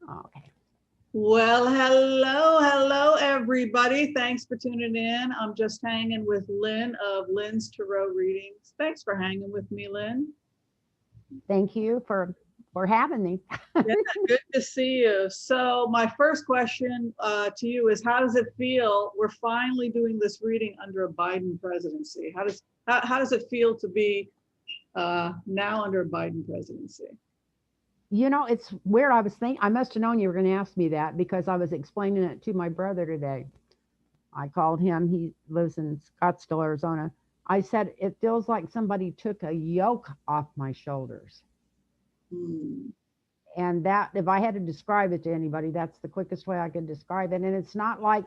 Okay. Well, hello, everybody. Thanks for tuning in. I'm just hanging with Lynn of Lynn's Tarot Readings. Thanks for hanging with me, Lynn. Thank you for having me. Yeah, good to see you. So, my first question to you is: how does it feel? We're finally doing this reading under a Biden presidency. How does it feel to be now under a Biden presidency? It's weird. I must have known you were going to ask me that because I was explaining it to my brother today. I called him. He lives in Scottsdale, Arizona. I said, it feels like somebody took a yoke off my shoulders. Hmm. And that, if I had to describe it to anybody, that's the quickest way I could describe it. And it's not like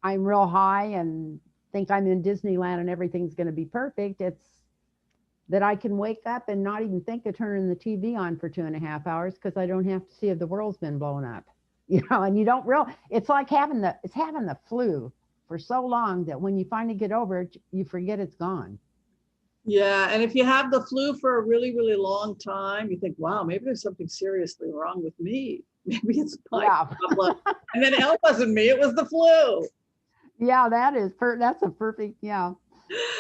I'm real high and think I'm in Disneyland and everything's going to be perfect. It's that I can wake up and not even think of turning the TV on for 2.5 hours because I don't have to see if the world's been blown up. And you don't real. It's like having the flu for so long that when you finally get over it, you forget it's gone. Yeah, and if you have the flu for a really, really long time, you think, wow, maybe there's something seriously wrong with me. Maybe it's my Yeah, problem. And then it wasn't me, it was the flu. yeah, that's a perfect yeah.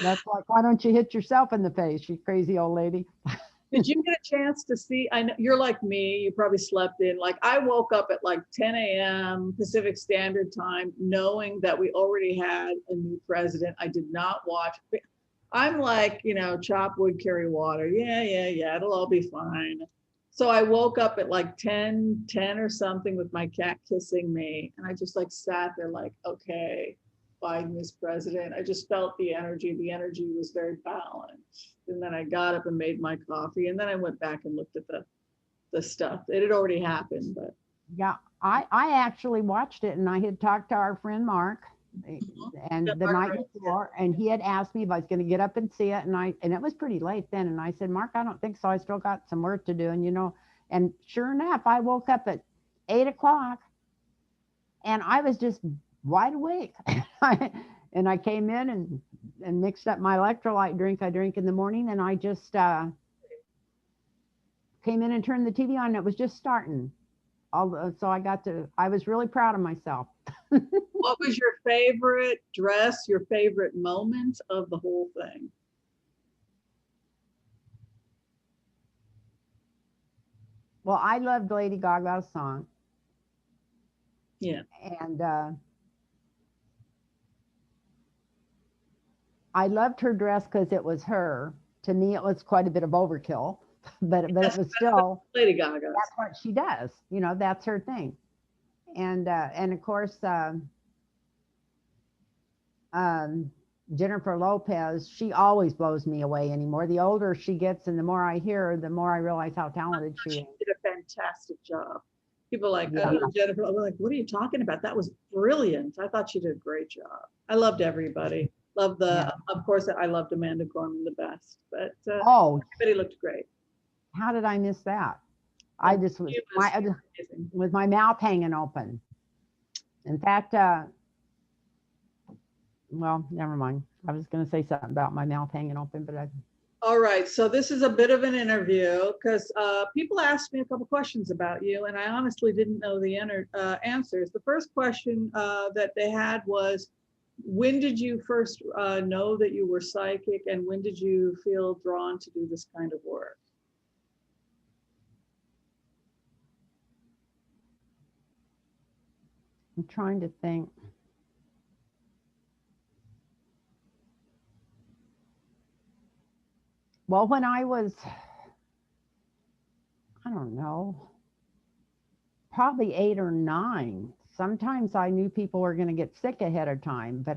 That's like, why don't you hit yourself in the face, you crazy old lady? Did you get a chance to see? I know you're like me, you probably slept in. Like I woke up at like 10 a.m. Pacific Standard Time, knowing that we already had a new president. I did not watch. I'm like, chop wood, carry water. Yeah, it'll all be fine. So I woke up at like 10 or something with my cat kissing me. And I just like sat there like, okay, Biden is president. I just felt the energy. The energy was very balanced. And then I got up and made my coffee. And then I went back and looked at the stuff. It had already happened, but Yeah, I actually watched it, and I had talked to our friend Mark, eh, yeah, and the Mark night Rice, yeah. before, and he had asked me if I was going to get up and see it, and it was pretty late then, and I said, Mark, I don't think so. I still got some work to do, and sure enough, I woke up at 8 o'clock, and I was just wide awake, and I came in and mixed up my electrolyte drink I drink in the morning, and I just came in and turned the TV on, and it was just starting. So I was really proud of myself. What was your favorite dress, your favorite moment of the whole thing? Well, I loved Lady Gaga's song, Yeah. and I loved her dress because it was her. To me, it was quite a bit of overkill, but it Yes, was that's the still Lady Gaga's. that's what she does. That's her thing. And of course, um, Jennifer Lopez, she always blows me away anymore. The older she gets, and the more I hear her, the more I realize how talented she She is. did a fantastic job. People are like, Yeah, oh, Jennifer. I'm like, what are you talking about? That was brilliant. I thought she did a great job. I loved everybody. Loved yeah. of course, I loved Amanda Gorman the best, but Oh, everybody looked great. how did I miss that? I Oh, just was she was amazing. with my mouth hanging open. In fact, well, never mind. I was going to say something about my mouth hanging open, but I. All right, so this is a bit of an interview because people asked me a couple questions about you, and I honestly didn't know the answers. The first question that they had was, when did you first know that you were psychic, and when did you feel drawn to do this kind of work? I'm trying to think. Well, when I was, I don't know, probably 8 or 9. Sometimes I knew people were going to get sick ahead of time, but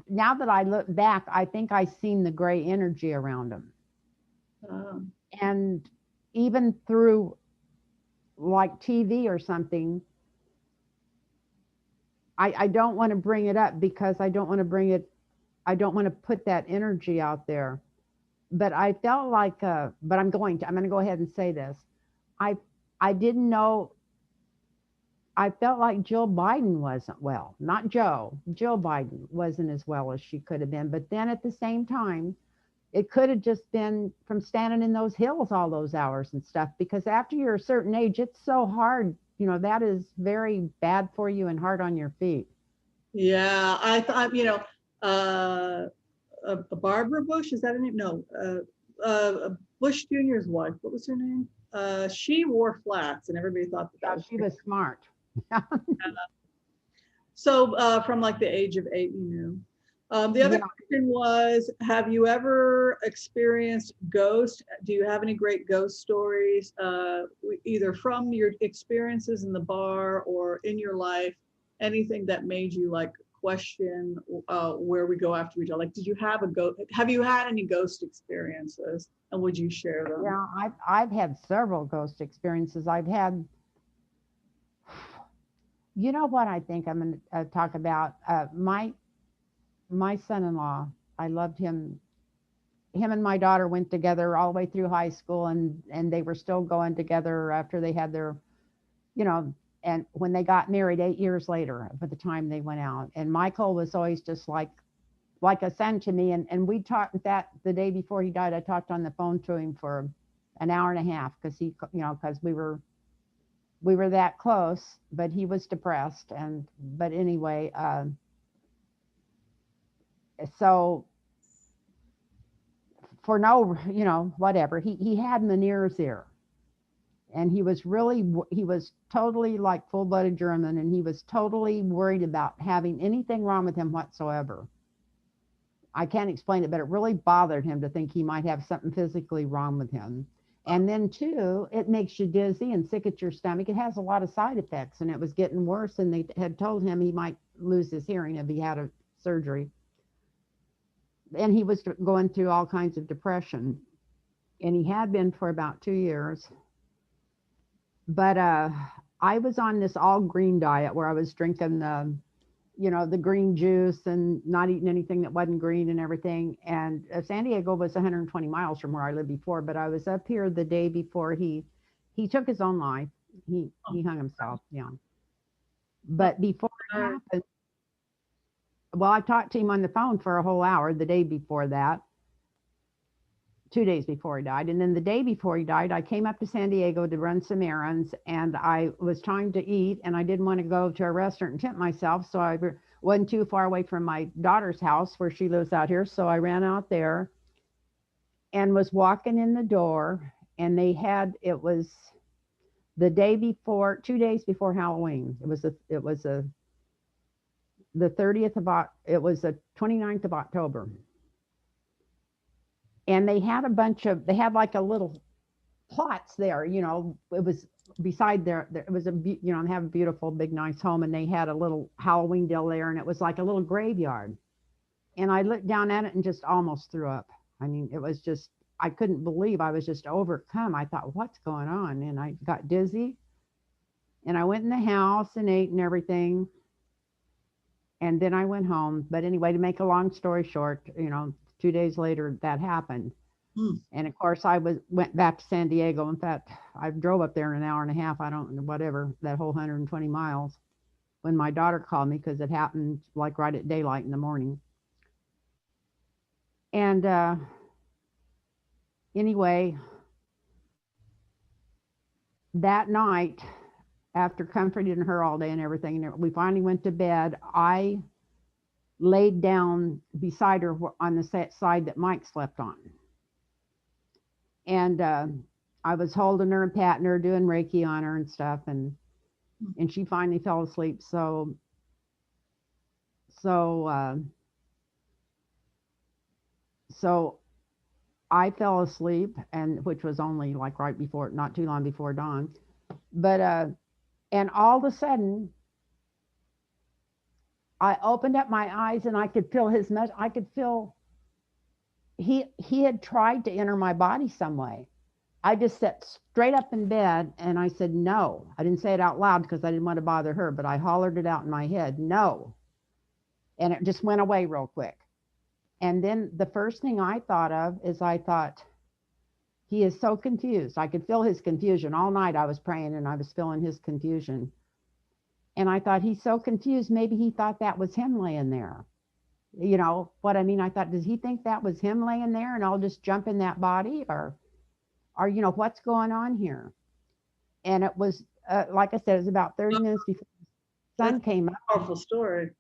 now that I look back, I think I seen the gray energy around them. Um, And even through like TV or something, I don't want to bring it up because I don't want to put that energy out there. But I felt like, but I'm going to go ahead and say this. I, I didn't know, I felt like Jill Biden wasn't well, not Joe. Jill Biden wasn't as well as she could have been. But then at the same time, It could have just been from standing in those hills all those hours and stuff, because after you're a certain age, it's so hard. That is very bad for you and hard on your feet. Yeah, I thought, Barbara Bush, is that her name? No, Bush Jr.'s wife. What was her name? She wore flats, and everybody thought that Yeah, was she was smart. so. From like the age of 8, you knew. The other Yeah. question was, have you ever experienced ghost? Do you have any great ghost stories, either from your experiences in the bar or in your life? Anything that made you like question where we go after we go? Like, did you have a ghost? Have you had any ghost experiences, and would you share them? Yeah, I've had several ghost experiences. I've had, what I think I'm going to talk about? My son-in-law, I loved him. Him and my daughter went together all the way through high school, and they were still going together after they had their, you know, and when they got married 8 years later, by the time they went out. And Michael was always just like a son to me. And we talked that the day before he died, I talked on the phone to him for an hour and a half, because because we were that close, but he was depressed. But anyway, so for no, whatever, he had Meniere's ear, and he was totally like full-blooded German, and he was totally worried about having anything wrong with him whatsoever. I can't explain it, but it really bothered him to think he might have something physically wrong with him. And then too, it makes you dizzy and sick at your stomach. It has a lot of side effects, and it was getting worse, and they had told him he might lose his hearing if he had a surgery. And he was going through all kinds of depression, and he had been for about 2 years. But I was on this all green diet where I was drinking the green juice and not eating anything that wasn't green and everything. And San Diego was 120 miles from where I lived before, but I was up here the day before he took his own life. He hung himself. Yeah. But before it happened, well, I talked to him on the phone for a whole hour the day before that, 2 days before he died. And then the day before he died, I came up to San Diego to run some errands, and I was trying to eat, and I didn't want to go to a restaurant and tempt myself. So I wasn't too far away from my daughter's house where she lives out here. So I ran out there and was walking in the door, and it was the day before, 2 days before Halloween. It was the 30th of, it was the 29th of October. And they had like a little plots there, it was beside it was they have a beautiful, big, nice home, and they had a little Halloween deal there, and it was like a little graveyard. And I looked down at it and just almost threw up. I mean, it was just, I couldn't believe, I was just overcome. I thought, what's going on? And I got dizzy, and I went in the house and ate and everything. And then I went home. But anyway, to make a long story short, 2 days later that happened. And of course I went back to San Diego. In fact, I drove up there in an hour and a half. I don't know, whatever, that whole 120 miles, when my daughter called me, because it happened like right at daylight in the morning. And anyway, that night, after comforting her all day and everything, and we finally went to bed, I laid down beside her on the side that Mike slept on. And I was holding her and patting her, doing Reiki on her and stuff, and she finally fell asleep. So I fell asleep, and which was only like right before, not too long before dawn. But and all of a sudden, I opened up my eyes, and I could feel I could feel he had tried to enter my body some way. I just sat straight up in bed, and I said, no. I didn't say it out loud because I didn't want to bother her, but I hollered it out in my head, no. And it just went away real quick. And then the first thing I thought of is, I thought, he is so confused. I could feel his confusion. All night I was praying, and I was feeling his confusion. And I thought, he's so confused. Maybe he thought that was him laying there. You know what I mean? I thought, does he think that was him laying there and I'll just jump in that body, or you know, what's going on here? And it was, like I said, it was about 30 minutes before the That's sun came up. a powerful story.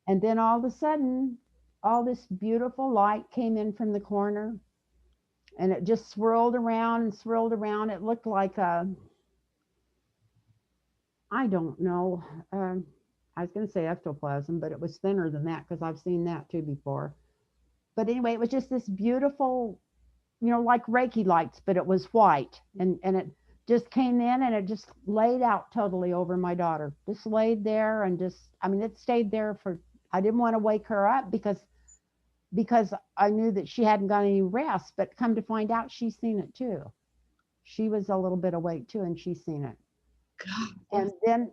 And then all of a sudden, all this beautiful light came in from the corner, and it just swirled around and swirled around. It looked like a, I don't know, I was going to say ectoplasm, but it was thinner than that because I've seen that too before. But anyway, it was just this beautiful, you know, like Reiki lights, but it was white. And it just came in and it just laid out totally over my daughter. Just laid there and just, I mean, it stayed there for, I didn't want to wake her up because I knew that she hadn't got any rest, but come to find out she's seen it too. She was a little bit awake too and she's seen it. God,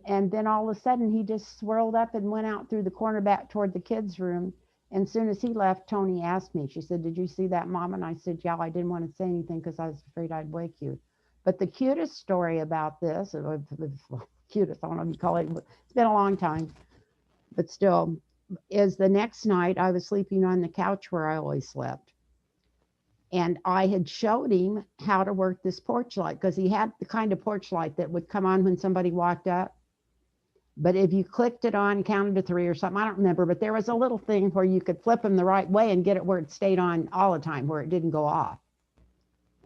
And then all of a sudden he just swirled up and went out through the corner back toward the kids' room. And as soon as he left, Tony asked me, she said, "Did you see that, Mom?" And I said, "Yeah, I didn't want to say anything because I was afraid I'd wake you." But the cutest story about this, or cutest, I don't know if you call it, it's been a long time, but still, is the next night I was sleeping on the couch where I always slept. And I had showed him how to work this porch light because he had the kind of porch light that would come on when somebody walked up. But if you clicked it on, counted to three or something, I don't remember, but there was a little thing where you could flip them the right way and get it where it stayed on all the time, where it didn't go off.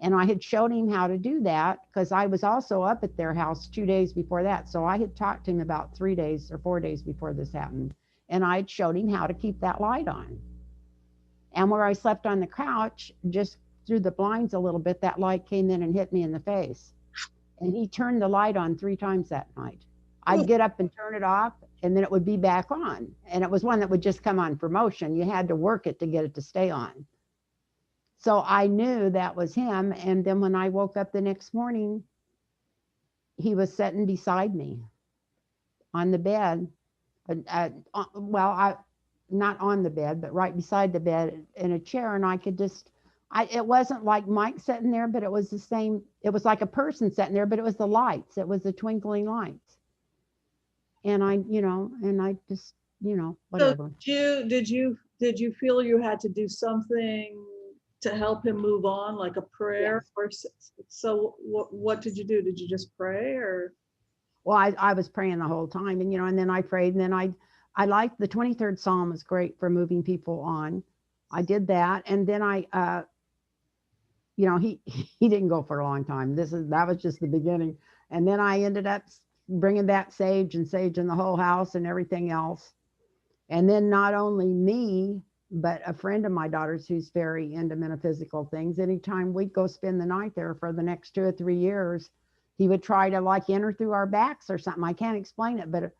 And I had showed him how to do that because I was also up at their house 2 days before that. So I had talked to him about 3 days or 4 days before this happened. And I had showed him how to keep that light on. And where I slept on the couch, just through the blinds a little bit, that light came in and hit me in the face. And he turned the light on 3 times that night. I'd get up and turn it off, and then it would be back on. And it was one that would just come on for motion. You had to work it to get it to stay on. So I knew that was him. And then when I woke up the next morning, he was sitting beside me on the bed. Well, not on the bed, but right beside the bed in a chair. And I could just, it wasn't like Mike sitting there, but it was the same. It was like a person sitting there, but it was the lights. It was the twinkling lights. And I just, so whatever. did you feel you had to do something to help him move on, like a prayer? Yes. Or so what did you do? Did you just pray? Or Well, I was praying the whole time, and then I prayed, and then I liked the 23rd Psalm was great for moving people on. I did that, and then he didn't go for a long time. That was just the beginning, and then I ended up bringing back sage and sage in the whole house and everything else. And then not only me, but a friend of my daughter's who's very into metaphysical things. Anytime we'd go spend the night there for the next 2 or 3 years, he would try to like enter through our backs or something. I can't explain it, but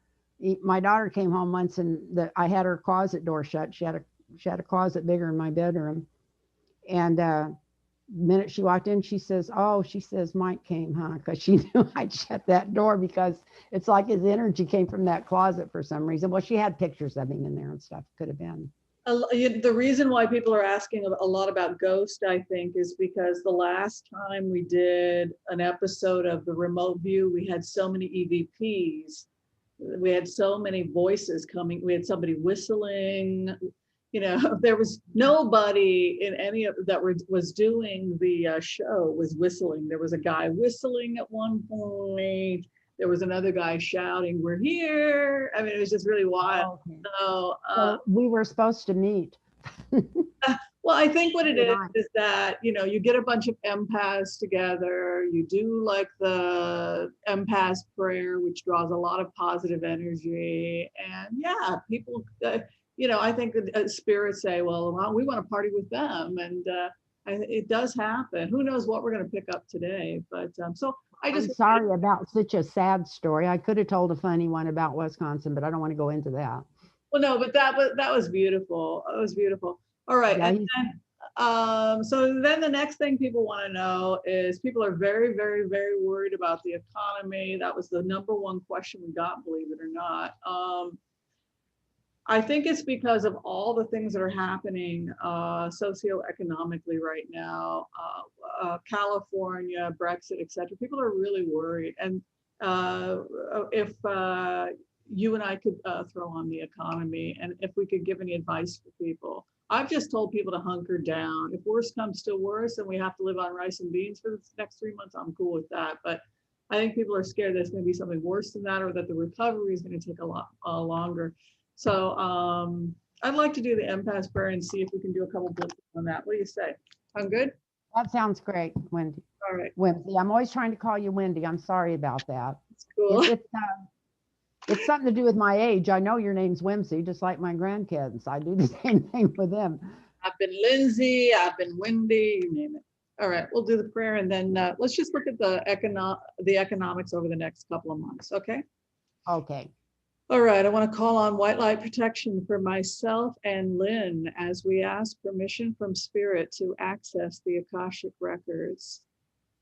my daughter came home once and I had her closet door shut. She had a closet bigger in my bedroom, and the minute she walked in, she says, "Oh," she says, "Mike came, huh?" Because she knew I'd shut that door because it's like his energy came from that closet for some reason. Well, she had pictures of him in there and stuff. Could have been. the reason why people are asking a lot about Ghost, I think, is because the last time we did an episode of the remote view, we had so many EVPs. We had so many voices coming. We had somebody whistling. There was nobody in any of that was doing the show was whistling. There was a guy whistling at one point. There was another guy shouting, "We're here." I mean, it was just really wild. Oh, okay. So, We were supposed to meet. well, I think what it is that, you get a bunch of empaths together, you do like the empath prayer, which draws a lot of positive energy. And yeah, people, I think spirits say, well, we want to party with them. And it does happen. Who knows what we're going to pick up today. But so I'm sorry about such a sad story. I could have told a funny one about Wisconsin, but I don't want to go into that. Well, no, but that was beautiful. It was beautiful. All right. Yeah, And then, so then the next thing people want to know is people are very, very, very worried about the economy. That was the number one question we got, believe it or not. I think it's because of all the things that are happening socioeconomically right now, California, Brexit, et cetera. People are really worried. And if you and I could throw on the economy, and if we could give any advice for people. I've just told people to hunker down. If worse comes to worse and we have to live on rice and beans for the next 3 months, I'm cool with that. But I think people are scared that it's going to be something worse than that, or that the recovery is going to take a lot longer. So I'd like to do the empath prayer and see if we can do a couple blitzes on that. What do you say? I'm good? That sounds great, Wendy. All right. Whimsy. I'm always trying to call you Wendy. I'm sorry about that. That's cool. It's something to do with my age. I know your name's Whimsy, just like my grandkids. I do the same thing with them. I've been Lindsay, I've been Wendy, you name it. All right, we'll do the prayer, and then let's just look at the economics over the next couple of months, okay? Okay. All right, I want to call on white light protection for myself and Lynn as we ask permission from Spirit to access the Akashic records.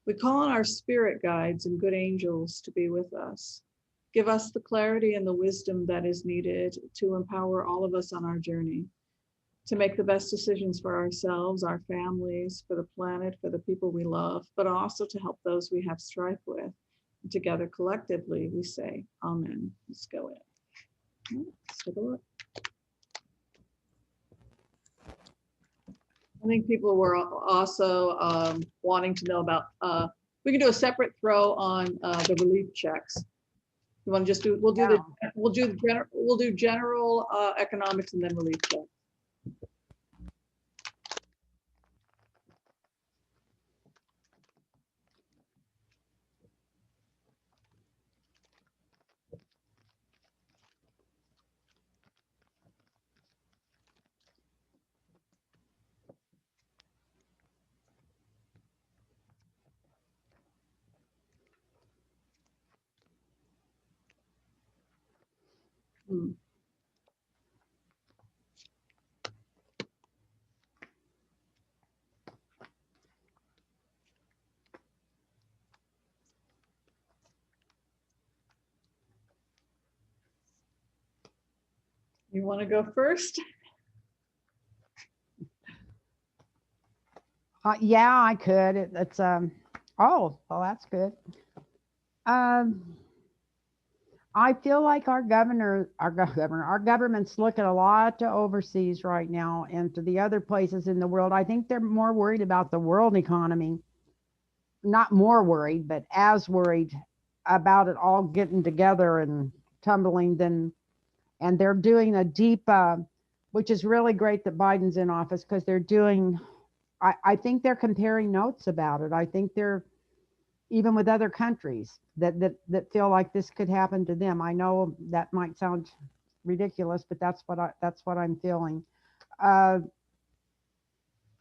We call on our spirit guides and good angels to be with us. Give us the clarity and the wisdom that is needed to empower all of us on our journey, to make the best decisions for ourselves, our families, for the planet, for the people we love, but also to help those we have strife with. And together, collectively, we say, Amen. Let's go in. Let's take a look. I think people were also wanting to know about, we can do a separate throw on the relief checks. You want to just do, we'll do general economics and then relief checks. You want to go first? Yeah, I could. It's oh, well, that's good. I feel like our government's looking a lot to overseas right now and to the other places in the world. I think they're more worried about the world economy, not more worried, but as worried about it all getting together and tumbling than, and they're doing a deep, which is really great that Biden's in office, because they're doing, I think they're comparing notes about it. I think they're, even with other countries that feel like this could happen to them. I know that might sound ridiculous, but that's what I'm feeling.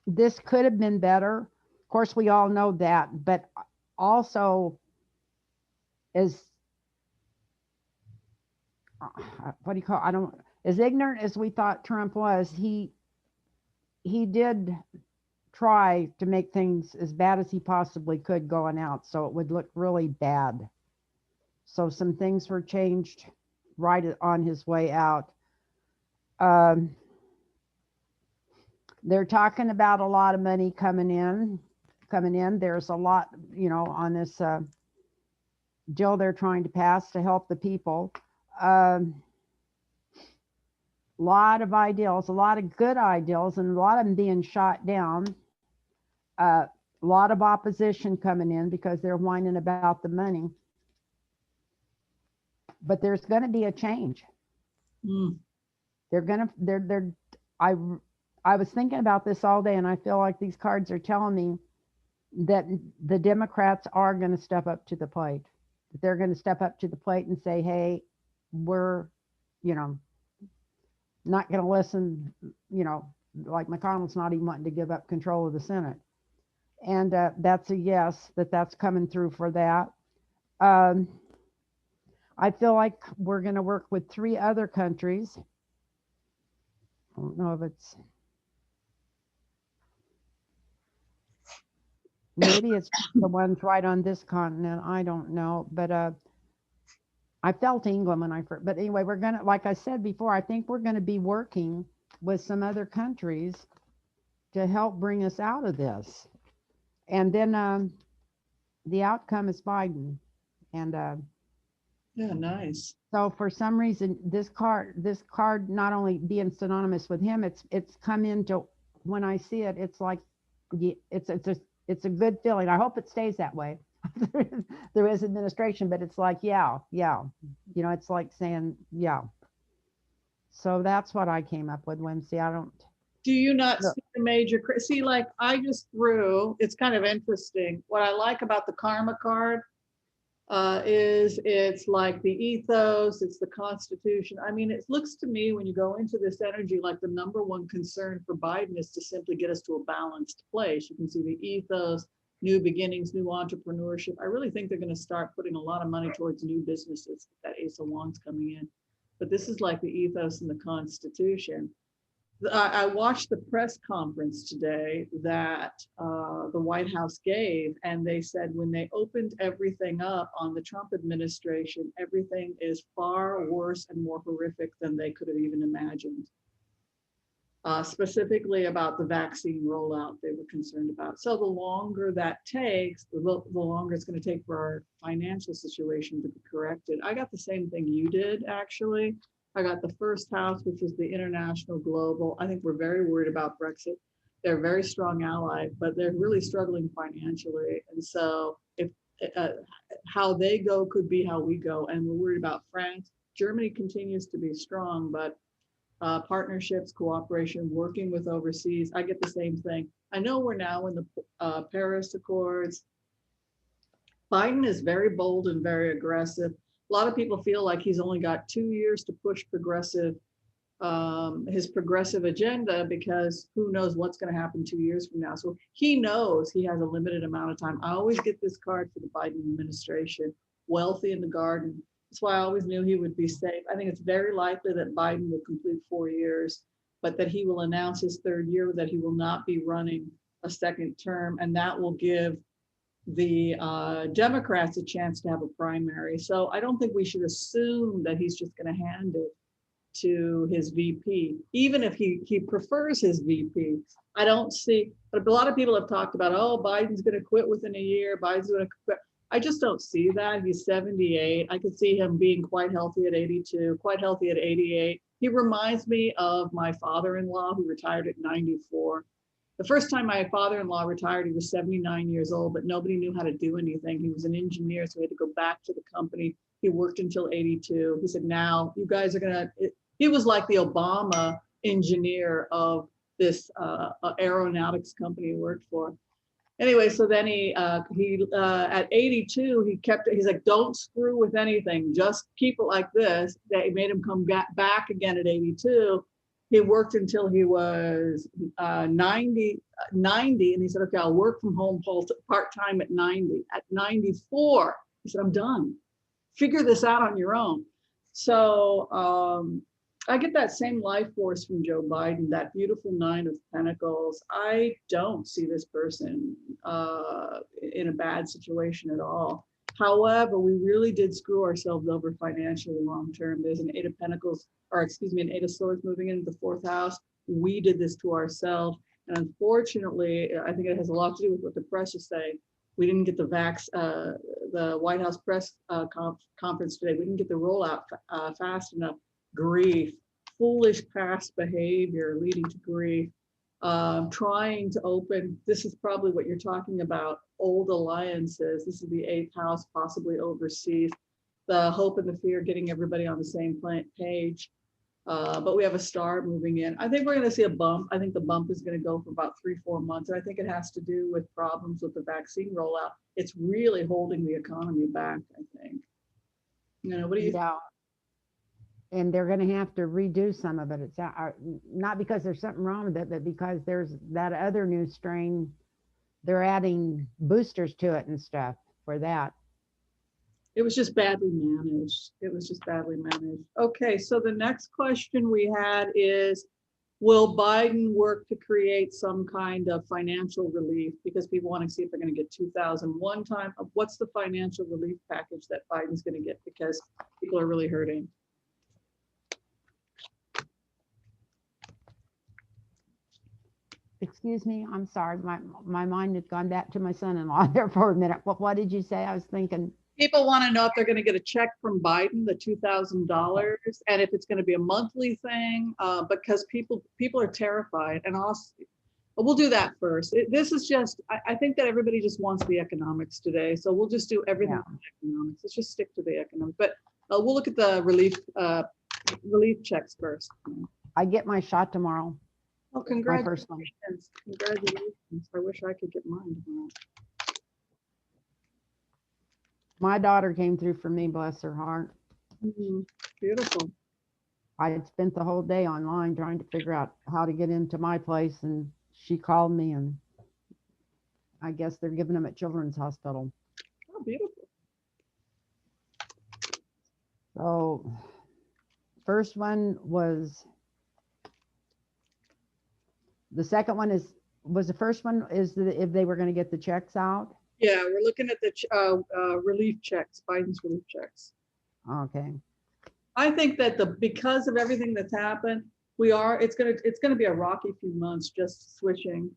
This could have been better. Of course, we all know that, but also as what do you call? I don't, as ignorant as we thought Trump was, he did try to make things as bad as he possibly could going out, so it would look really bad. So some things were changed right on his way out. They're talking about a lot of money coming in. There's a lot, on this bill they're trying to pass to help the people. Lot of ideals, a lot of good ideals, and a lot of them being shot down. A lot of opposition coming in because they're whining about the money. But there's going to be a change. I was thinking about this all day, and I feel like these cards are telling me that the Democrats are going to step up to the plate. They're going to step up to the plate and say, hey, we're, not going to listen, like McConnell's not even wanting to give up control of the Senate. And that's a yes, that's coming through for that. I feel like we're going to work with 3 other countries. I don't know if it's, maybe it's the ones right on this continent. I don't know, but I felt England when but anyway, we're going to, like I said before, I think we're going to be working with some other countries to help bring us out of this. And then the outcome is Biden. And Yeah, nice. So for some reason, this card not only being synonymous with him, it's come into, when I see it, it's like, it's a good feeling. I hope it stays that way. There is administration, but it's like, yeah, yeah, it's like saying, yeah. So that's what I came up with, Whimsy. I don't. Do you not Look, see the major, see, like I just threw, it's kind of interesting. What I like about the karma card is it's like the ethos, it's the Constitution. I mean, it looks to me when you go into this energy, like the number one concern for Biden is to simply get us to a balanced place. You can see the ethos, new beginnings, new entrepreneurship. I really think they're going to start putting a lot of money towards new businesses. That Ace of Wands coming in. But this is like the ethos and the Constitution. I watched the press conference today that the White House gave, and they said when they opened everything up on the Trump administration, everything is far worse and more horrific than they could have even imagined. Specifically about the vaccine rollout, they were concerned about. So the longer that takes, the longer it's going to take for our financial situation to be corrected. I got the same thing you did, actually. I got the first house, which is the international global. I think we're very worried about Brexit. They're a very strong ally, but they're really struggling financially. And so if uh, how they go could be how we go. And we're worried about France. Germany continues to be strong, but partnerships, cooperation, working with overseas. I get the same thing. I know we're now in the Paris Accords. Biden is very bold and very aggressive. A lot of people feel like he's only got 2 years to push his progressive agenda, because who knows what's going to happen 2 years from now. So he knows he has a limited amount of time. I always get this card for the Biden administration, wealthy in the garden. That's why I always knew he would be safe. I think it's very likely that Biden will complete 4 years, but that he will announce his third year, that he will not be running a second term, and that will give the Democrats a chance to have a primary. So I don't think we should assume that he's just going to hand it to his VP, even if he prefers his VP. I don't see, but a lot of people have talked about, oh, Biden's going to quit within a year. Biden's going to quit. I just don't see that. He's 78. I could see him being quite healthy at 82, quite healthy at 88. He reminds me of my father-in-law, who retired at 94. The first time my father-in-law retired, he was 79 years old, but nobody knew how to do anything. He was an engineer, so he had to go back to the company. He worked until 82. He said, now you guys are going to, he was like the Obama engineer of this aeronautics company he worked for. Anyway, so then he at 82, he's like, don't screw with anything, just keep it like this. They made him come back again at 82. He worked until he was 90, and he said, okay, I'll work from home part-time at 90. At 94, he said, I'm done. Figure this out on your own. So I get that same life force from Joe Biden, that beautiful 9 of Pentacles. I don't see this person in a bad situation at all. However, we really did screw ourselves over financially long term. There's an 8 of Pentacles, or excuse me, an 8 of Swords moving into the 4th house. We did this to ourselves. And unfortunately, I think it has a lot to do with what the press is saying. We didn't get the White House press conference today. We didn't get the rollout fast enough. Grief, foolish past behavior leading to grief, trying to open, this is probably what you're talking about, old alliances. This is the 8th house, possibly overseas. The hope and the fear, getting everybody on the same page. But we have a star moving in. I think we're going to see a bump. I think the bump is going to go for about 3-4 months. And I think it has to do with problems with the vaccine rollout. It's really holding the economy back, I think. What do you think? Yeah. And they're going to have to redo some of it. It's not because there's something wrong with it, but because there's that other new strain. They're adding boosters to it and stuff for that. It was just badly managed. Okay, so the next question we had is, will Biden work to create some kind of financial relief? Because people want to see if they're going to get 2001 time. What's the financial relief package that Biden's going to get? Because people are really hurting. Excuse me, I'm sorry. My mind had gone back to my son-in-law there for a minute. What did you say? I was thinking. People want to know if they're going to get a check from Biden, the $2,000, and if it's going to be a monthly thing, because people are terrified. And also, we'll do that first. This is just, I think that everybody just wants the economics today. So we'll just do everything on economics. Let's just stick to the economics. But we'll look at the relief checks first. I get my shot tomorrow. Oh, My first one. congratulations. I wish I could get mine tomorrow. My daughter came through for me, bless her heart. Beautiful. I had spent the whole day online trying to figure out how to get into my place, and she called me, and I guess they're giving them at Children's Hospital. Oh, beautiful. So first one was, the second one was the first one is if they were going to get the checks out. Yeah, we're looking at the relief checks, Biden's relief checks. Okay. I think that because of everything that's happened, it's gonna be a rocky few months just switching.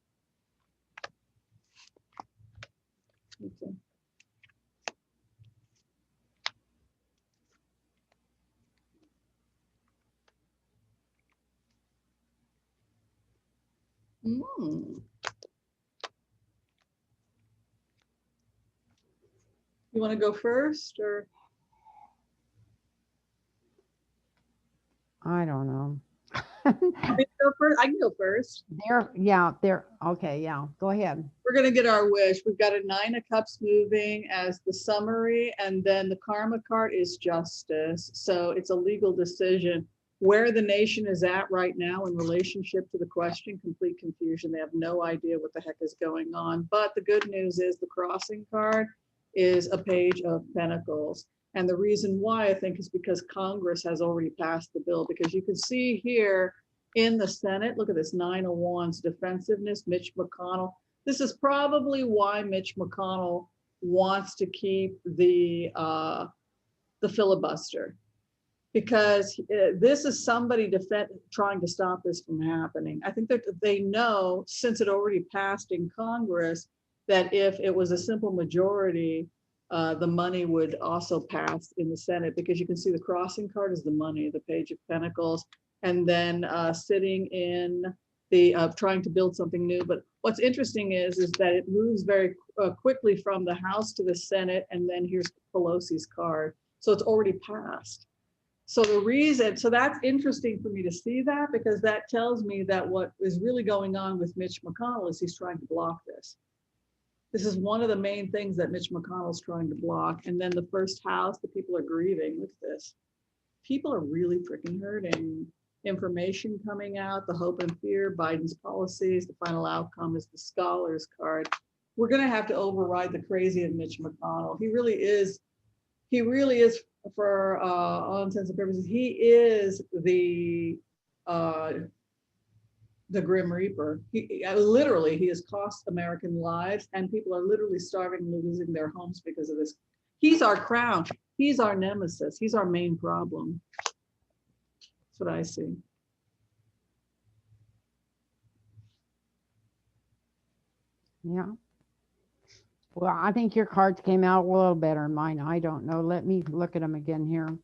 Okay. You want to go first, or? I don't know. Go first? I can go first. They're okay. Yeah, go ahead. We're going to get our wish. We've got a 9 of Cups moving as the summary, and then the Karma card is justice. So it's a legal decision. Where the nation is at right now in relationship to the question, complete confusion. They have no idea what the heck is going on. But the good news is the crossing card is a page of pentacles. And the reason why, I think, is because Congress has already passed the bill, because you can see here in the Senate, look at this 9 of Wands, defensiveness, Mitch McConnell. This is probably why Mitch McConnell wants to keep the filibuster, because this is somebody trying to stop this from happening. I think that they know, since it already passed in Congress, that if it was a simple majority, the money would also pass in the Senate, because you can see the crossing card is the money, the page of pentacles, and then sitting in the trying to build something new. But what's interesting is that it moves very quickly from the House to the Senate, and then here's Pelosi's card. So it's already passed. So that's interesting for me to see that, because that tells me that what is really going on with Mitch McConnell is he's trying to block this. This is one of the main things that Mitch McConnell's trying to block. And then the first house, the people are grieving. Look at this. People are really freaking hurting. Information coming out, the hope and fear, Biden's policies, the final outcome is the Scholars card. We're going to have to override the crazy of Mitch McConnell. He really is, for all intents and purposes, he is the Grim Reaper. He has cost American lives, and people are literally starving, losing their homes because of this. He's our crown. He's our nemesis. He's our main problem. That's what I see. Yeah. Well, I think your cards came out a little better than mine. I don't know. Let me look at them again here.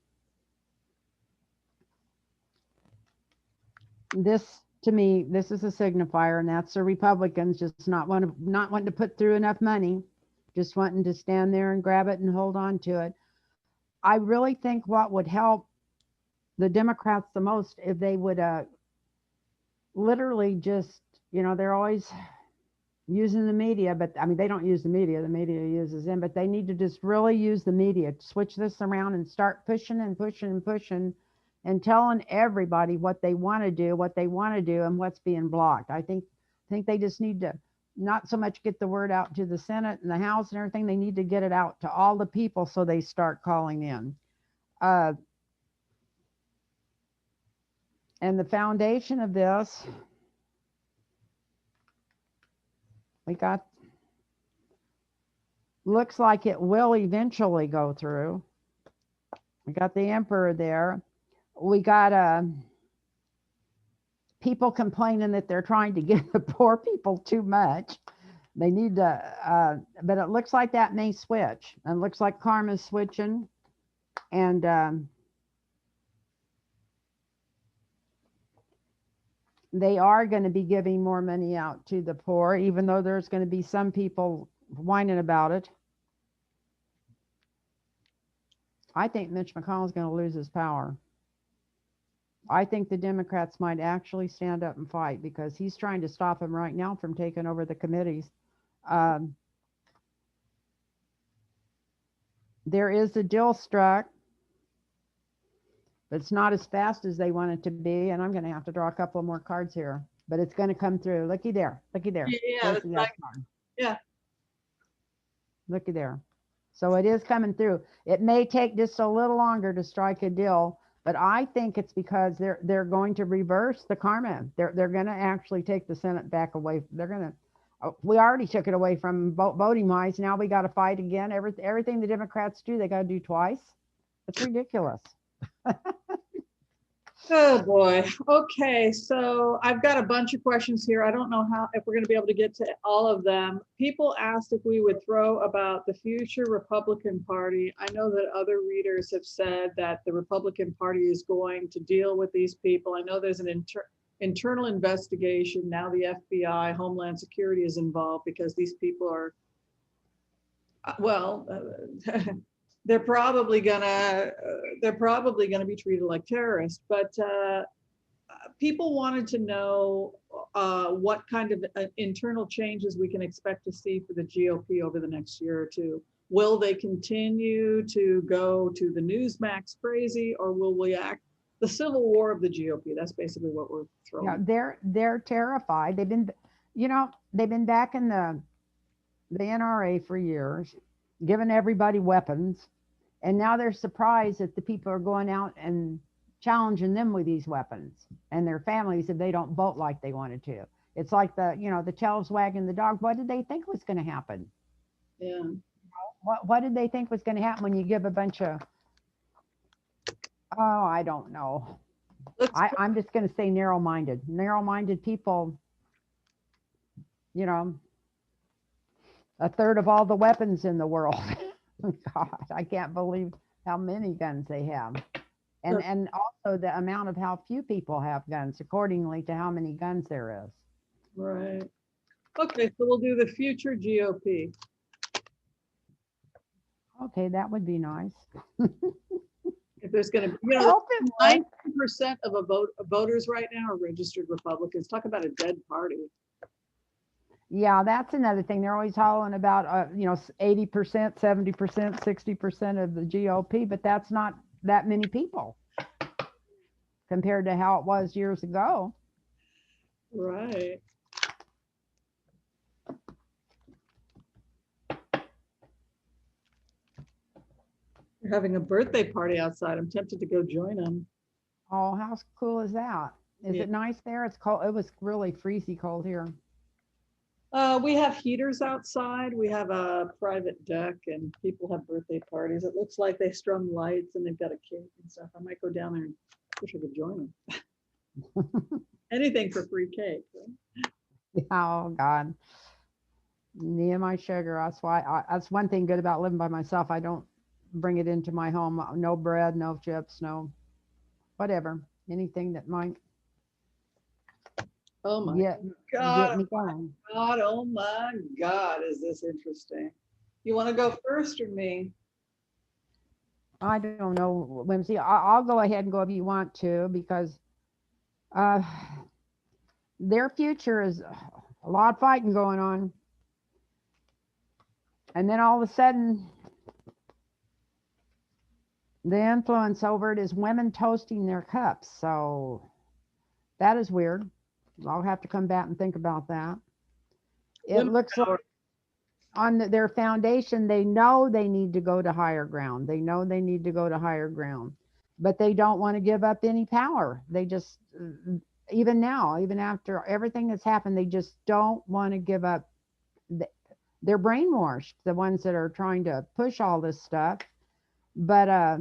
This, to me, this is a signifier, and that's the Republicans just not wanting to put through enough money, just wanting to stand there and grab it and hold on to it. I really think what would help the Democrats the most if they would literally just, they're always using the media, but I mean, they don't use the media uses them, but they need to just really use the media, switch this around and start pushing and pushing and pushing and telling everybody what they want to do, and what's being blocked. I think they just need to not so much get the word out to the Senate and the House and everything. They need to get it out to all the people so they start calling in. And the foundation of this, we got, looks like it will eventually go through. We got the Emperor there. We got people complaining that they're trying to give the poor people too much. They need to, but it looks like that may switch. It looks like karma's switching. And they are going to be giving more money out to the poor, even though there's going to be some people whining about it. I think Mitch McConnell is going to lose his power. I think the Democrats might actually stand up and fight because he's trying to stop him right now from taking over the committees. There is a deal struck, but it's not as fast as they want it to be. And I'm going to have to draw a couple more cards here, but it's going to come through. Looky there. Looky there. Yeah, that's like, yeah. Looky there. So it is coming through. It may take just a little longer to strike a deal, but I think it's because they're going to reverse the karma. They're going to actually take the Senate back away. They're going to. We already took it away from voting wise. Now we got to fight again. Everything the Democrats do, they got to do twice. It's ridiculous. Oh boy. Okay, so I've got a bunch of questions here. I don't know if we're going to be able to get to all of them. People asked if we would throw about the future Republican Party. I know that other readers have said that the Republican Party is going to deal with these people. I know there's an internal investigation. Now the FBI, Homeland Security is involved because these people are, they're probably gonna be treated like terrorists. But people wanted to know what kind of internal changes we can expect to see for the GOP over the next year or two. Will they continue to go to the Newsmax crazy, or will we act the civil war of the GOP? That's basically what we're throwing. Yeah, they're terrified. They've been back in the NRA for years, giving everybody weapons. And now they're surprised that the people are going out and challenging them with these weapons and their families if they don't vote like they wanted to. It's like the tail's wagging the dog. What did they think was going to happen? Yeah. What did they think was going to happen when you give a bunch of, I don't know. I'm just going to say narrow-minded people, a third of all the weapons in the world. God, I can't believe how many guns they have. And also the amount of how few people have guns accordingly to how many guns there is. Right. Okay, so we'll do the future GOP. Okay, that would be nice. If there's going to be, 90% of voters right now are registered Republicans. Talk about a dead party. Yeah, that's another thing. They're always hollering about, 80%, 70%, 60% of the GOP, but that's not that many people compared to how it was years ago. Right. They're having a birthday party outside. I'm tempted to go join them. Oh, how cool is that? Is it nice there? It's cold. It was really freezy cold here. We have heaters outside. We have a private deck and people have birthday parties. It looks like they strung lights and they've got a cake and stuff. I might go down there and wish I could join them. Anything for free cake. Right? Oh God. Me and my sugar. That's why that's one thing good about living by myself. I don't bring it into my home. No bread, no chips, no whatever. Anything that might Oh my God. Oh my God, is this interesting? You want to go first or me? I don't know, Whimsy. I'll go ahead and go if you want to, because their future is a lot of fighting going on. And then all of a sudden, the influence over it is women toasting their cups. So that is weird. I'll have to come back and think about that. It looks like on their foundation, they know they need to go to higher ground. They know they need to go to higher ground, but they don't want to give up any power. They just, even now, even after everything that's happened, they just don't want to give up. They're brainwashed, the ones that are trying to push all this stuff. But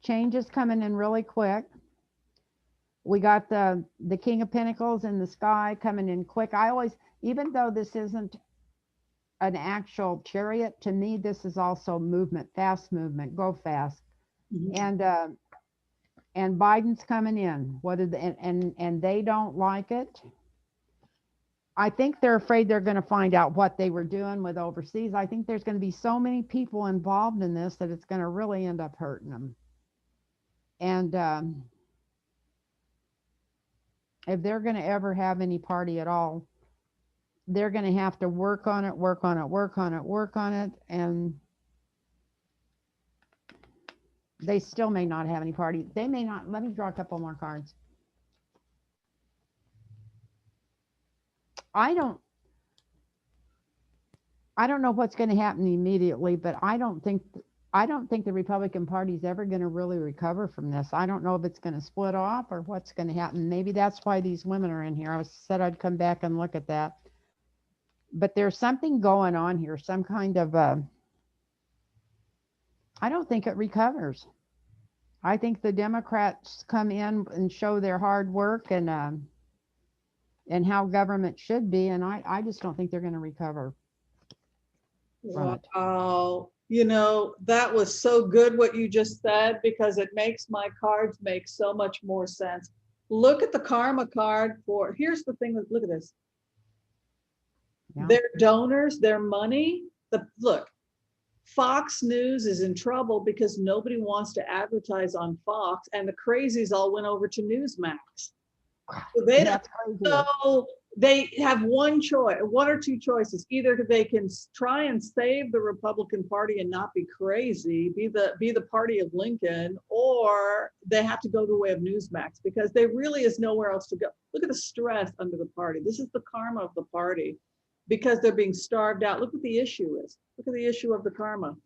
change is coming in really quick. We got the King of Pentacles in the sky coming in quick. I always, even though this isn't an actual chariot, to me this is also movement, fast movement, go fast. Mhm. And Biden's coming in. What did and they don't like it. I think they're afraid they're going to find out what they were doing with overseas. I think there's going to be so many people involved in this that it's going to really end up hurting them. And if they're going to ever have any party at all, they're going to have to work on it, work on it, work on it, work on it, and they still may not have any party. They may not. Let me draw a couple more cards. I don't I don't know what's going to happen immediately, but I don't think the Republican Party is ever going to really recover from this. I don't know if it's going to split off or what's going to happen. Maybe that's why these women are in here. I said I'd come back and look at that. But there's something going on here, some kind of I don't think it recovers. I think the Democrats come in and show their hard work and how government should be, and I just don't think they're going to recover from it. Wow. You know, that was so good what you just said, because it makes my cards make so much more sense. Look at the karma card for, here's the thing, look at this. Yeah. Their donors, their money, look, Fox News is in trouble because nobody wants to advertise on Fox, and the crazies all went over to Newsmax. So they don't, That's crazy. so they have one choice, one or two choices. Either they can try and save the Republican Party and not be crazy, be the party of Lincoln, or they have to go the way of Newsmax, because there really is nowhere else to go. Look at the stress under the party. This is the karma of the party, because they're being starved out. Look what the issue is. Look at the issue of the karma.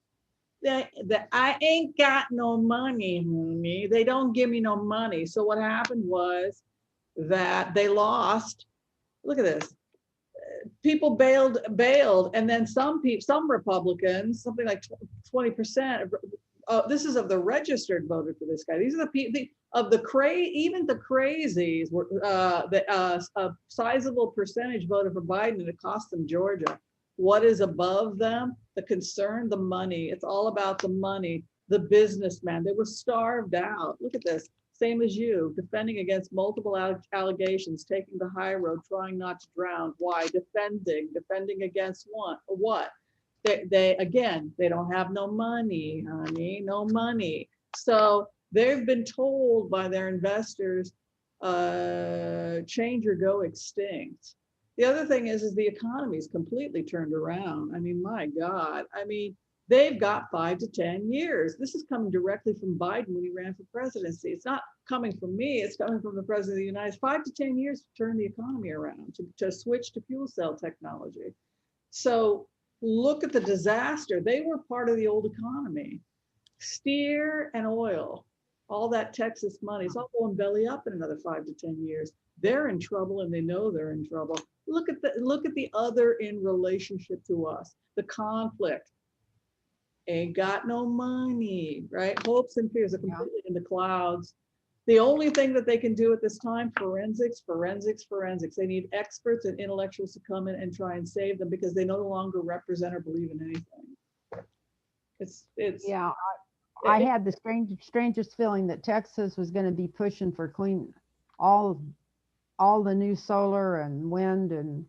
I ain't got no money, honey. They don't give me no money. So what happened was that they lost. Look at this. People bailed, and then some Republicans, something like 20%. This is of the registered voted for this guy. These are the people of the even the crazies were a sizable percentage voted for Biden, and it cost them Georgia. What is above them? The concern, the money. It's all about the money. The businessman. They were starved out. Look at this. Same as you, defending against multiple allegations, taking the high road, trying not to drown. Why? Defending against what? They again, they don't have no money, honey, no money. So they've been told by their investors, change or go extinct. The other thing is the economy's completely turned around. I mean, my God, I mean, they've got 5 to 10 years. This is coming directly from Biden when he ran for presidency. It's not coming from me, it's coming from the president of the United States. 5 to 10 years to turn the economy around, to switch to fuel cell technology. So look at the disaster. They were part of the old economy. Steer and oil, all that Texas money, it's all going belly up in another 5 to 10 years. They're in trouble, and they know they're in trouble. Look at the other in relationship to us, the conflict. Ain't got no money, right? Hopes and fears are completely in the clouds. The only thing that they can do at this time, forensics. They need experts and intellectuals to come in and try and save them, because they no longer represent or believe in anything. It's yeah. I had the strangest feeling that Texas was going to be pushing for clean all the new solar and wind, and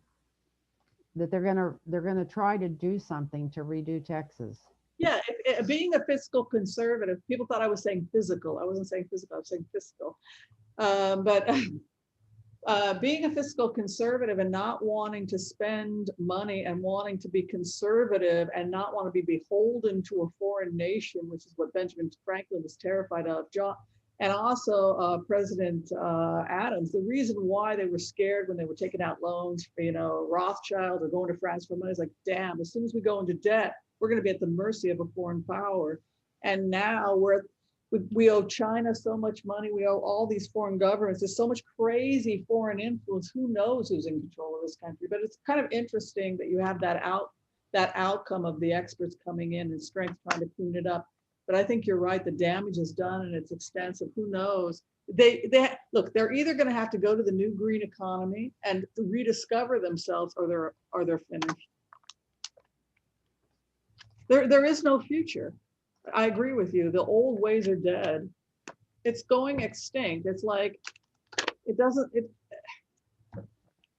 that they're going to try to do something to redo Texas. Yeah, being a fiscal conservative, people thought I was saying physical. I wasn't saying physical, I was saying fiscal. But being a fiscal conservative and not wanting to spend money and wanting to be conservative and not want to be beholden to a foreign nation, which is what Benjamin Franklin was terrified of. And also President Adams, the reason why they were scared when they were taking out loans for, Rothschild or going to France for money is like, damn, as soon as we go into debt, we're going to be at the mercy of a foreign power. And now we owe China so much money. We owe all these foreign governments. There's so much crazy foreign influence. Who knows who's in control of this country? But it's kind of interesting that you have that outcome of the experts coming in and strength trying to clean it up. But I think you're right. The damage is done and it's extensive. Who knows? look, they're either going to have to go to the new green economy and rediscover themselves, or they're finished. There is no future. I agree with you. The old ways are dead. It's going extinct. It's like,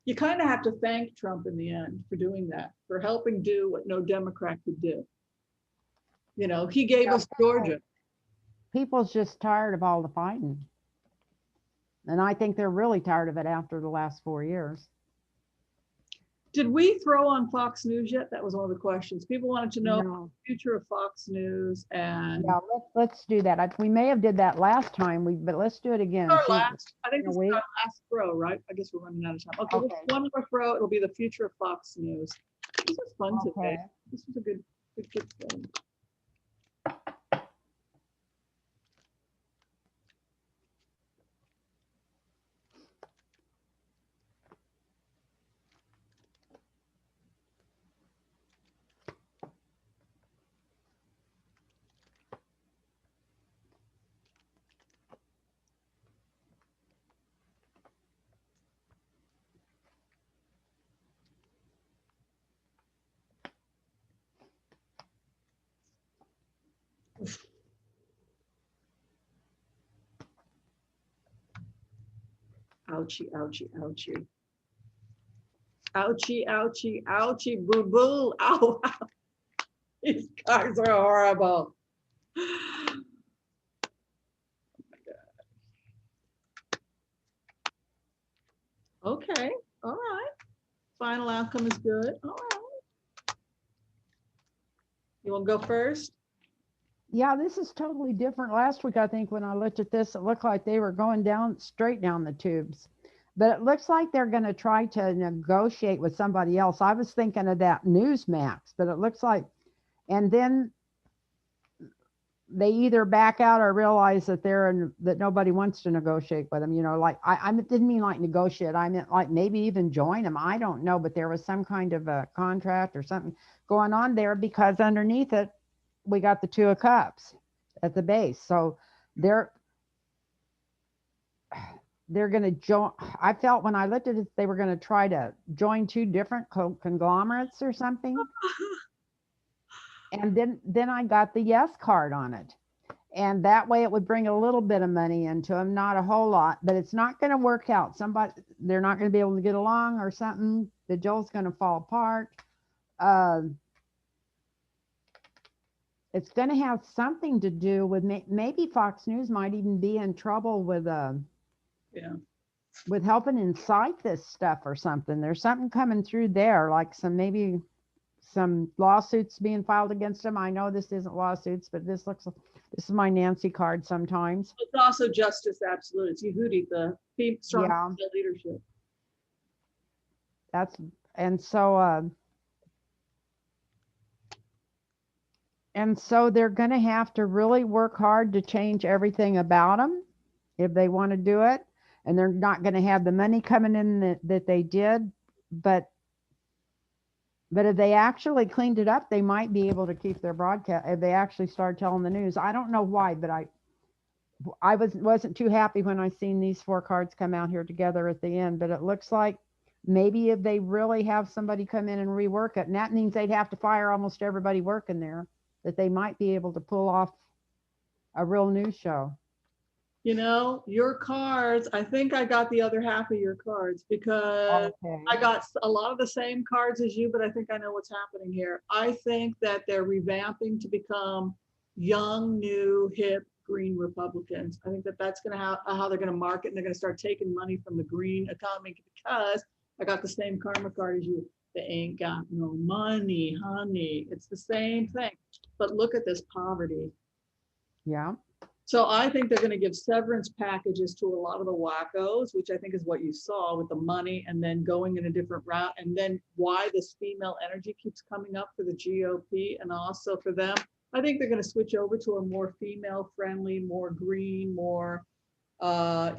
you kind of have to thank Trump in the end for doing that, for helping do what no Democrat could do. You know, he gave us Georgia. People's just tired of all the fighting. And I think they're really tired of it after the last 4 years. Did we throw on Fox News yet? That was one of the questions. People wanted to know No. the future of Fox News. And Yeah, let's do that. We may have did that last time, but let's do it again. I think this is our last throw, right? I guess we're running out of time. Okay, Okay. One more throw. It'll be the future of Fox News. This was fun today. This was a good thing. Ouchie, ouchie, ouchie. Ouchie, ouchie, ouchie, boo boo. Ow, ow. These cards are horrible. Oh my God. Okay, all right. Final outcome is good. All right. You want to go first? Yeah, this is totally different. Last week, I think when I looked at this, it looked like they were going straight down the tubes. But it looks like they're going to try to negotiate with somebody else. I was thinking of that Newsmax, but it looks like, and then they either back out or realize that that nobody wants to negotiate with them. You know, like I didn't mean like negotiate. I meant like maybe even join them. I don't know, but there was some kind of a contract or something going on there, because underneath it, we got the 2 of Cups at the base. So they're going to join. I felt when I looked at it, they were going to try to join 2 different conglomerates or something. And then I got the yes card on it. And that way it would bring a little bit of money into them, not a whole lot, but it's not going to work out. They're not going to be able to get along or something. The deal's going to fall apart. It's going to have something to do with maybe Fox News might even be in trouble with helping incite this stuff or something. There's something coming through there, like maybe some lawsuits being filed against them. I know this isn't lawsuits, but this is my Nancy card sometimes. It's also justice absolute. It's Yehudi, the strong leadership. And so they're going to have to really work hard to change everything about them if they want to do it. And they're not going to have the money coming in that they did. But if they actually cleaned it up, they might be able to keep their broadcast. If they actually start telling the news, I don't know why, but I wasn't too happy when I seen these 4 cards come out here together at the end. But it looks like maybe if they really have somebody come in and rework it, and that means they'd have to fire almost everybody working there, that they might be able to pull off a real news show. You know, your cards, I think I got the other half of your cards, because I got a lot of the same cards as you, but I think I know what's happening here. I think that they're revamping to become young, new, hip, green Republicans. I think that's going to how they're going to market, and they're going to start taking money from the green economy, because I got the same karma card as you. They ain't got no money, honey. It's the same thing. But look at this poverty. Yeah. So I think they're going to give severance packages to a lot of the wackos, which I think is what you saw with the money, and then going in a different route. And then why this female energy keeps coming up for the GOP and also for them. I think they're going to switch over to a more female friendly, more green, more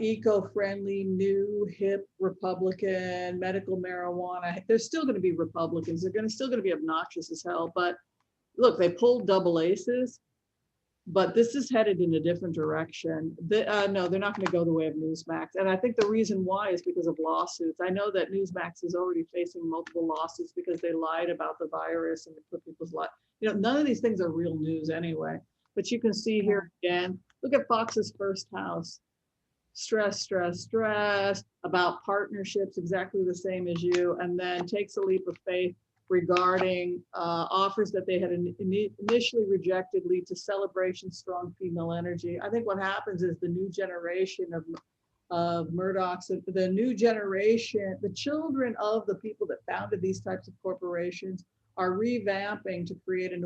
eco-friendly, new, hip Republican, medical marijuana. There's still going to be Republicans. They're still going to be obnoxious as hell. But look, they pulled double aces. but this is headed in a different direction. No, they're not going to go the way of Newsmax. And I think the reason why is because of lawsuits. I know that Newsmax is already facing multiple lawsuits because they lied about the virus and they put people's life. You know, none of these things are real news anyway. But you can see here again, look at Fox's first house. Stress, stress, stress about partnerships, exactly the same as you, and then takes a leap of faith regarding offers that they had initially rejected lead to celebration, strong female energy. I think what happens is the new generation of Murdochs, the new generation, the children of the people that founded these types of corporations are revamping to create a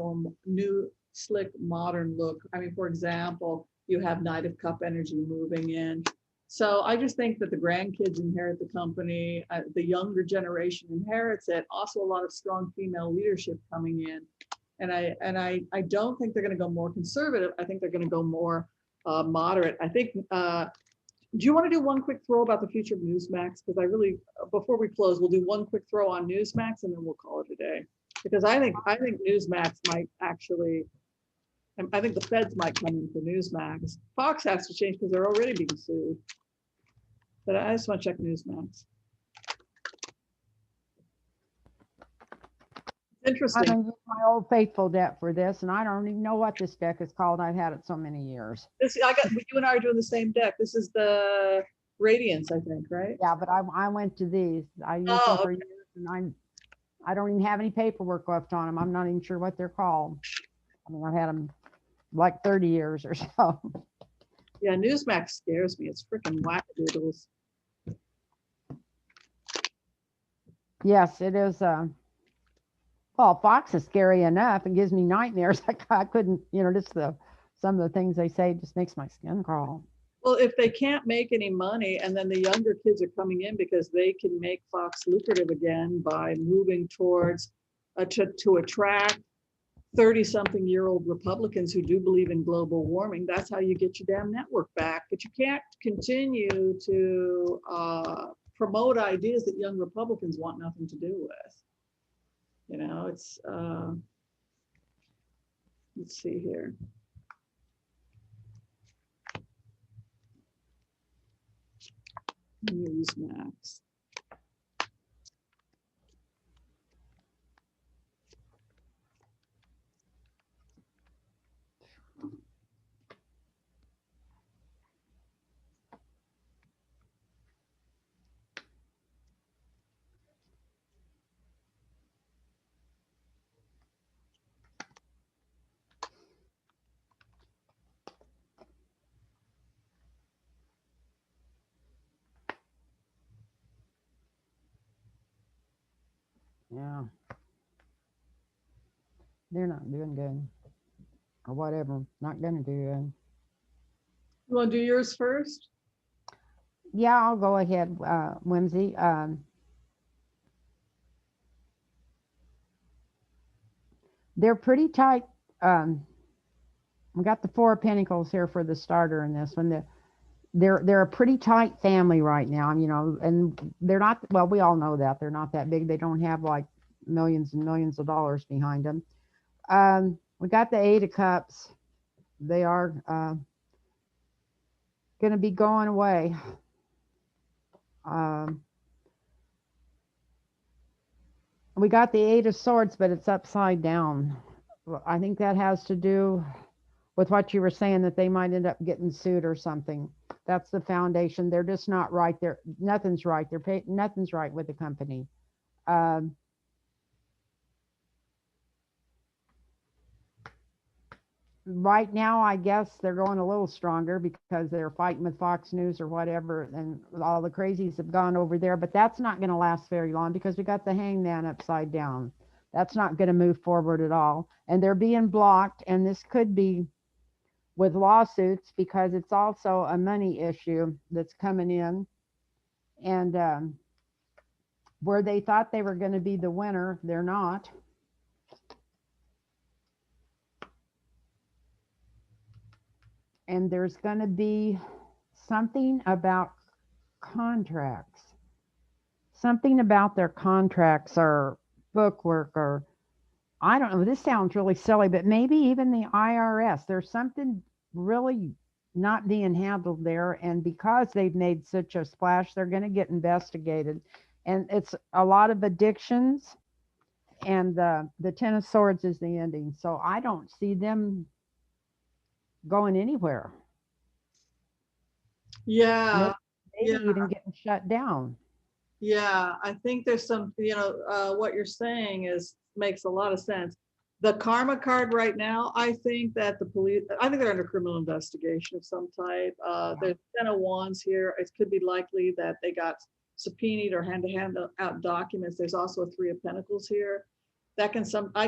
new, slick, modern look. I mean, for example, you have Knight of Cup energy moving in. So I just think that the grandkids inherit the company, the younger generation inherits it. Also, a lot of strong female leadership coming in, and I don't think they're going to go more conservative. I think they're going to go more moderate. I think. Do you want to do one quick throw about the future of Newsmax? Because I really, before we close, we'll do one quick throw on Newsmax, and then we'll call it a day. Because I think Newsmax might actually. I think the feds might come in for Newsmax. Fox has to change because they're already being sued. But I just want to check Newsmax. Interesting. I'm going to use my old faithful deck for this, and I don't even know what this deck is called. I've had it so many years. You and I are doing the same deck. This is the Radiance, I think, right? Yeah, but I went to these. I used them for years, and I don't even have any paperwork left on them. I'm not even sure what they're called. I mean, I've had them like 30 years or so. Yeah, Newsmax scares me. It's freaking wackadoodles. Yes, it is. Well, Fox is scary enough and gives me nightmares. I couldn't, just some of the things they say just makes my skin crawl. Well, if they can't make any money and then the younger kids are coming in because they can make Fox lucrative again by moving towards to attract 30-something-year-old Republicans who do believe in global warming, that's how you get your damn network back. But you can't continue to promote ideas that young Republicans want nothing to do with. It's, let's see here. Newsmax. Yeah. They're not doing good. Or whatever. Not going to do good. You want to do yours first? Yeah, I'll go ahead, Whimsy. They're pretty tight. We got the Four of Pentacles here for the starter in this one. They're a pretty tight family right now, and they're not, well, we all know that they're not that big. They don't have like millions and millions of dollars behind them. We got the Eight of Cups. They are going to be going away. We got the Eight of Swords, but it's upside down. I think that has to do with what you were saying, that they might end up getting sued or something. That's the foundation. They're just not right. Nothing's right. Nothing's right with the company. Right now, I guess they're going a little stronger because they're fighting with Fox News or whatever, and all the crazies have gone over there. But that's not going to last very long because we got the Hangman upside down. That's not going to move forward at all. And they're being blocked. And this could be with lawsuits because it's also a money issue that's coming in. And where they thought they were going to be the winner, they're not. And there's going to be something about contracts, something about their contracts or bookwork, or I don't know, this sounds really silly, but maybe even the IRS, there's something really not being handled there. And because they've made such a splash, they're going to get investigated. And it's a lot of addictions. And the Ten of Swords is the ending. So I don't see them going anywhere. Yeah, Maybe yeah, even getting shut down. yeah. I think there's some, what you're saying makes a lot of sense. The karma card right now, I think that the police, I think they're under criminal investigation of some type. There's 10 of Wands here. It could be likely that they got subpoenaed or hand to hand out documents. There's also a Three of Pentacles here. I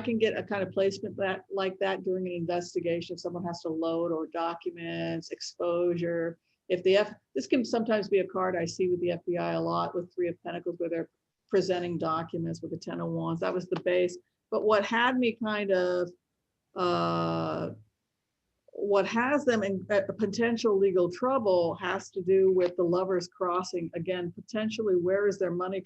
can get a kind of placement like that during an investigation. If someone has to load or documents, exposure. This can sometimes be a card I see with the FBI a lot with Three of Pentacles, where they're presenting documents with the 10 of Wands. That was the base. But what had me kind of, what has them in potential legal trouble has to do with the lovers crossing. Again, potentially, where is their money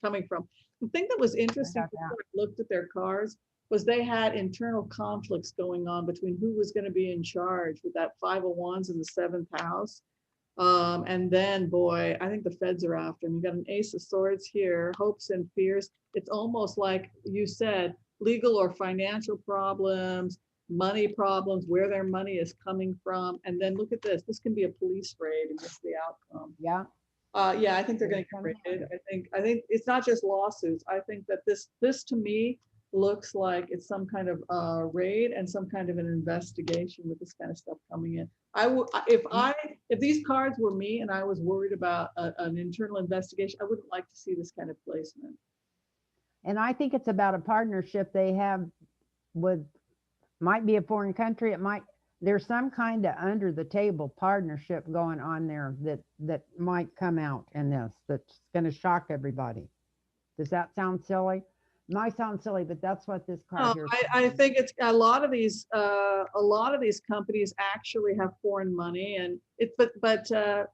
coming from? The thing that was interesting before I looked at their cards was they had internal conflicts going on between who was going to be in charge with that Five of Wands in the seventh house. And then, boy, I think the feds are after him. You got an Ace of Swords here, hopes and fears. It's almost like you said, legal or financial problems, money problems, where their money is coming from. And then look at this. This can be a police raid and what's the outcome. Yeah. Yeah, I think they're going to get raided. I think it's not just lawsuits. I think that this to me looks like it's some kind of raid and some kind of an investigation with this kind of stuff coming in. If these cards were me and I was worried about an internal investigation, I wouldn't like to see this kind of placement. And I think it's about a partnership they have with, might be a foreign country. There's some kind of under the table partnership going on there that might come out in this, that's going to shock everybody. Does that sound silly? It might sound silly, but that's what this card here. I think it's a lot of these companies actually have foreign money, and but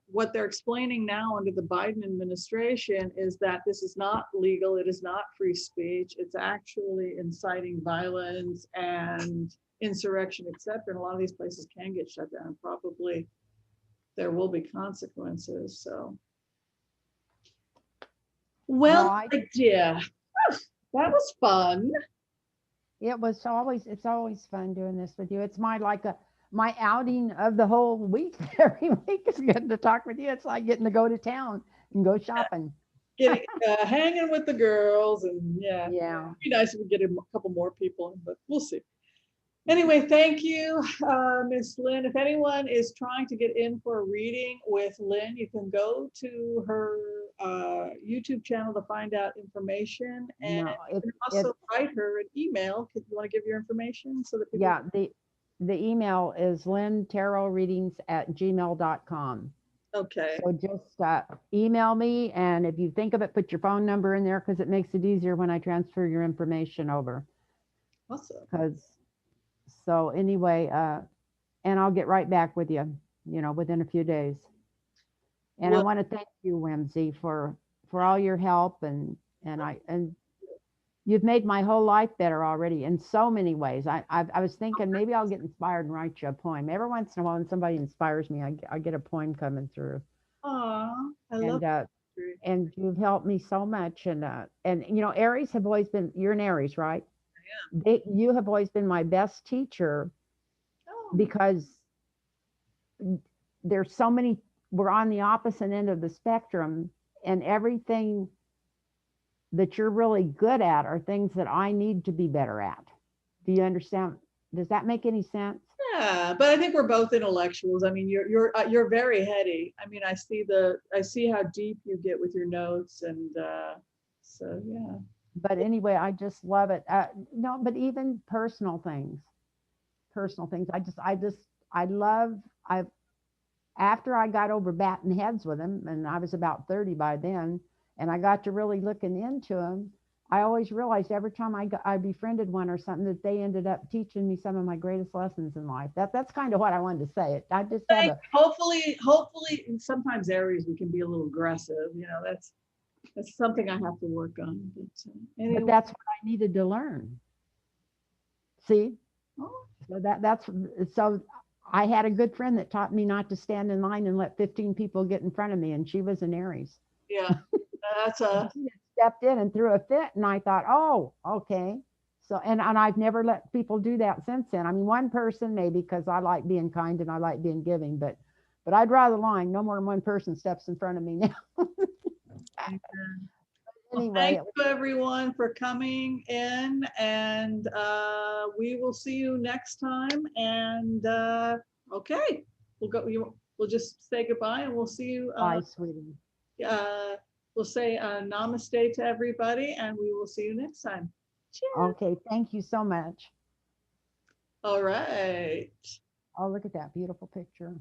what they're explaining now under the Biden administration is that this is not legal. It is not free speech. It's actually inciting violence and insurrection, etc. And a lot of these places can get shut down. Probably there will be consequences. So, well, dear. That was fun. It's always fun doing this with you. It's my outing of the whole week. Every week is getting to talk with you. It's like getting to go to town and go shopping. Hanging with the girls, and yeah. It'd be nice if we get a couple more people, but we'll see. Anyway, thank you, Miss Lynn. If anyone is trying to get in for a reading with Lynn, you can go to her YouTube channel to find out information, and you can also write her an email. If you want to give your information so that people the email is lynntarotreadings@gmail.com. Okay. So just email me, and if you think of it, put your phone number in there, because it makes it easier when I transfer your information over. Awesome. So anyway, and I'll get right back with you, within a few days. And I want to thank you, Whimsy, for all your help, and you've made my whole life better already in so many ways. I was thinking maybe I'll get inspired and write you a poem. Every once in a while, when somebody inspires me, I get a poem coming through. I love that. And you've helped me so much. And Aries have always been, you're an Aries, right? You have always been my best teacher, because there's so many, we're on the opposite end of the spectrum, and everything that you're really good at are things that I need to be better at. Do you understand? Does that make any sense? Yeah, but I think we're both intellectuals. I mean, you're very heady. I mean, I see how deep you get with your notes, and so yeah. But anyway, I just love it. No, but even personal things. After I got over batting heads with him, and I was about 30 by then, and I got to really looking into him, I always realized every time I befriended one or something, that they ended up teaching me some of my greatest lessons in life. That's kind of what I wanted to say. I just hopefully, sometimes Aries, we can be a little aggressive. That's something I have to work on. But, anyway. But that's what I needed to learn. See, Oh, so that's so. I had a good friend that taught me not to stand in line and let 15 people get in front of me, and she was an Aries. yeah, that's And a, she had stepped in and threw a fit, and I thought, oh, okay. So, and I've never let people do that since then. I mean, one person maybe because I like being kind and I like being giving, but I'd draw the line. No more than one person steps in front of me now. well, Anyway, thank you everyone for coming in, and we will see you next time. And okay, we'll just say goodbye, and we'll see you. bye, sweetie. We'll say namaste to everybody, and we will see you next time. Cheers. Okay, thank you so much. All right. Oh, look at that beautiful picture.